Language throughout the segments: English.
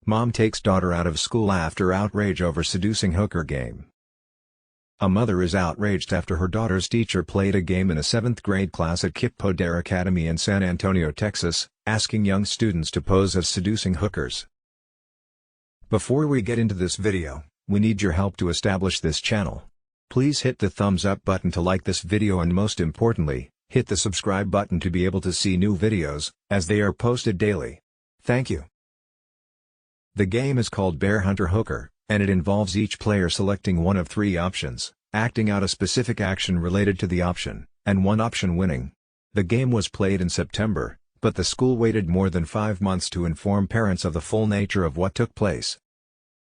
Mom takes daughter out of school after outrage over seducing hooker game. A mother is outraged after her daughter's teacher played a game in a 7th grade class at Kip Poder Academy in San Antonio, Texas, asking young students to pose as seducing hookers. Before we get into this video, we need your help to establish this channel. Please hit the thumbs up button to like this video, and most importantly, hit the subscribe button to be able to see new videos, as they are posted daily. Thank you. The game is called Bear Hunter Hooker, and it involves each player selecting one of 3 options, acting out a specific action related to the option, and one option winning. The game was played in September, but the school waited more than 5 months to inform parents of the full nature of what took place.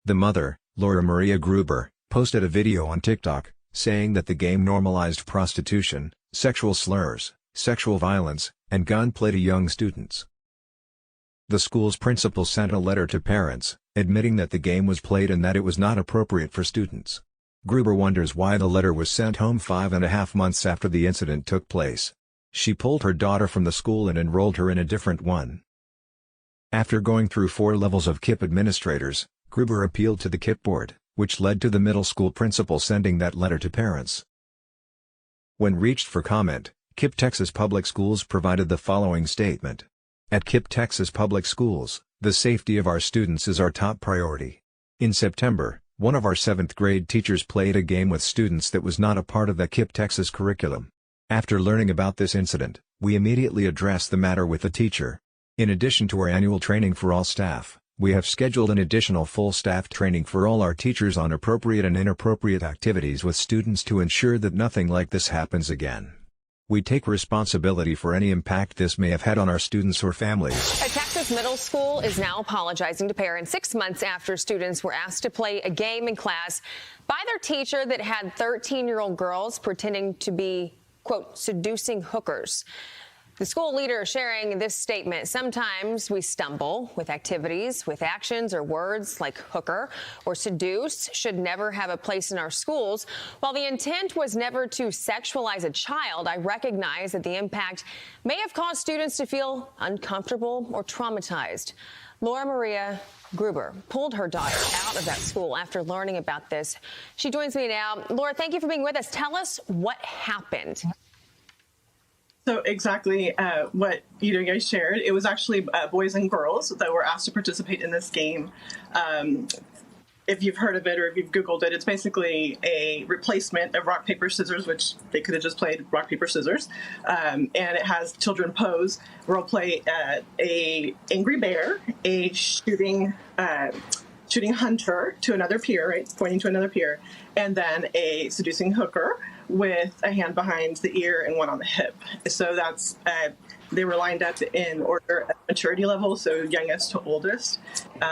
The mother, Laura Maria Gruber, posted a video on TikTok, saying that the game normalized prostitution, sexual slurs, sexual violence, and gunplay to young students. The school's principal sent a letter to parents, admitting that the game was played and that it was not appropriate for students. Gruber wonders why the letter was sent home 5.5 months after the incident took place. She pulled her daughter from the school and enrolled her in a different one. After going through 4 levels of KIPP administrators, Gruber appealed to the KIPP board, which led to the middle school principal sending that letter to parents. When reached for comment, KIPP Texas Public Schools provided the following statement. At KIPP Texas Public Schools, the safety of our students is our top priority. In September, one of our 7th grade teachers played a game with students that was not a part of the KIPP Texas curriculum. After learning about this incident, we immediately addressed the matter with the teacher. In addition to our annual training for all staff, we have scheduled an additional full staff training for all our teachers on appropriate and inappropriate activities with students to ensure that nothing like this happens again. We take responsibility for any impact this may have had on our students or families. A Texas middle school is now apologizing to parents 6 months after students were asked to play a game in class by their teacher that had 13-year-old girls pretending to be, quote, seducing hookers. The school leader sharing this statement: sometimes we stumble with activities, with actions or words like hooker or seduce should never have a place in our schools. While the intent was never to sexualize a child, I recognize that the impact may have caused students to feel uncomfortable or traumatized. Laura Maria Gruber pulled her daughter out of that school after learning about this. She joins me now. Laura, thank you for being with us. Tell us what happened. So exactly what you guys shared. It was actually boys and girls that were asked to participate in this game. If you've heard of it or if you've Googled it, it's basically a replacement of rock, paper, scissors, which they could have just played rock, paper, scissors. And it has children pose, role play a angry bear, a shooting hunter to another peer, right, pointing to another peer, and then a seducing hooker with a hand behind the ear and one on the hip. So that's, they were lined up in order of maturity level, so youngest to oldest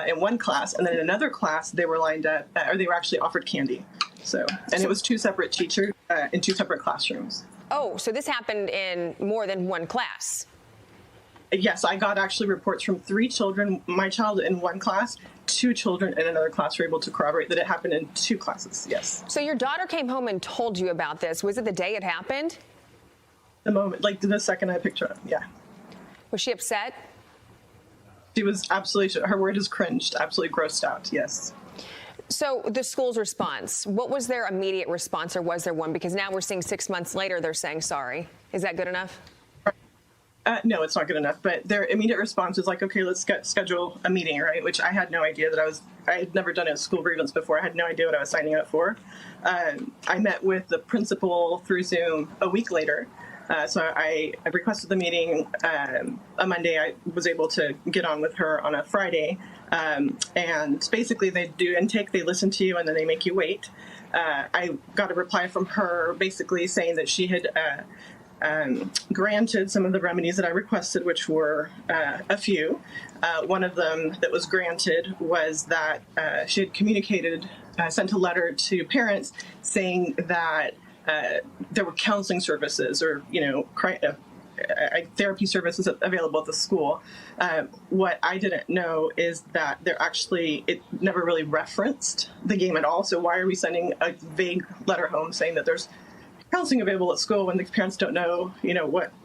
in one class. And then in another class, they were lined up, or they were actually offered candy. So, and it was 2 separate teachers in 2 separate classrooms. Oh, so this happened in more than one class? Yes, I got actually reports from 3 children, my child in one class, 2 children in another class were able to corroborate that it happened in 2 classes, yes. So your daughter came home and told you about this. Was it the day it happened? The moment, like the second I picked her up, yeah. Was she upset? She was absolutely, her word is cringed, absolutely grossed out, yes. So the school's response, what was their immediate response, or was there one? Because now we're seeing 6 months later, they're saying sorry. Is that good enough? No, it's not good enough, but their immediate response is like, okay, let's schedule a meeting, right? Which I had no idea that I had never done a school grievance before. I had no idea what I was signing up for. I met with the principal through Zoom a week later. So I requested the meeting a Monday. I was able to get on with her on a Friday. And basically they do intake, they listen to you, and then they make you wait. I got a reply from her basically saying that she had granted some of the remedies that I requested, which were a few. One of them that was granted was that she had communicated, sent a letter to parents saying that there were counseling services or, therapy services available at the school. What I didn't know is that it never really referenced the game at all. So why are we sending a vague letter home saying that there's counseling available at school when the parents don't know,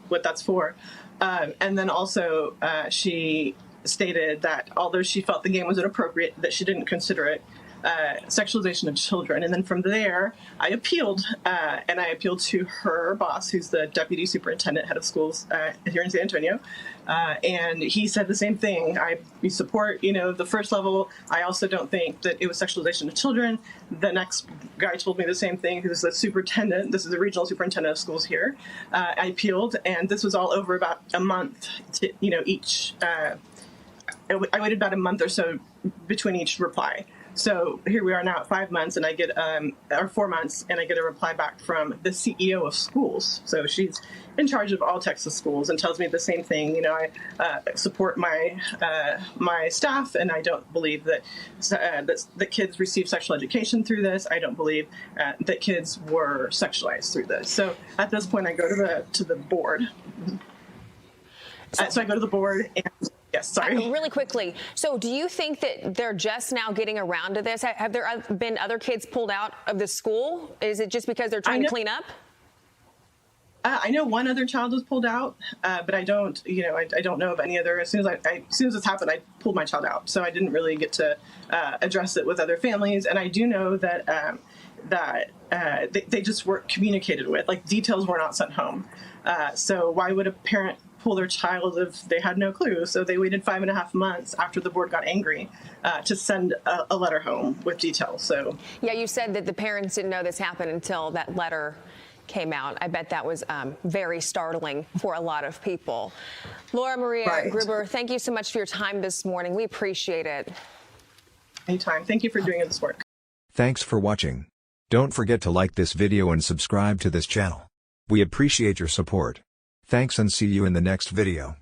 what that's for? And then also she stated that although she felt the game was inappropriate, that she didn't consider it sexualization of children. And then from there, I appealed, and I appealed to her boss, who's the deputy superintendent, head of schools here in San Antonio. And he said the same thing. We support, the first level. I also don't think that it was sexualization of children. The next guy told me the same thing, who's the superintendent. This is the regional superintendent of schools here. I appealed, and this was all over about a month to, each. I waited about a month or so between each reply. So here we are now at 5 months, and I get, or 4 months, and I get a reply back from the CEO of schools. So she's in charge of all Texas schools and tells me the same thing. I support my staff, and I don't believe that that kids receive sexual education through this. I don't believe that kids were sexualized through this. So at this point, I go to the board. So I go to the board and. Yes, sorry. Really quickly. So do you think that they're just now getting around to this? Have there been other kids pulled out of the school? Is it just because they're trying to clean up? I know one other child was pulled out, but I don't, I don't know of any other. As soon as this happened, I pulled my child out. So I didn't really get to address it with other families. And I do know that they just weren't communicated with. Like, details were not sent home. So why would a parent pull their child if they had no clue? So they waited 5.5 months after the board got angry to send a letter home with details. So yeah, you said that the parents didn't know this happened until that letter came out. I bet that was very startling for a lot of people. Laura Maria Gruber, thank you so much for your time this morning. We appreciate it. Anytime. Thank you for doing this work. Thanks for watching. Don't forget to like this video and subscribe to this channel. We appreciate your support. Thanks, and see you in the next video.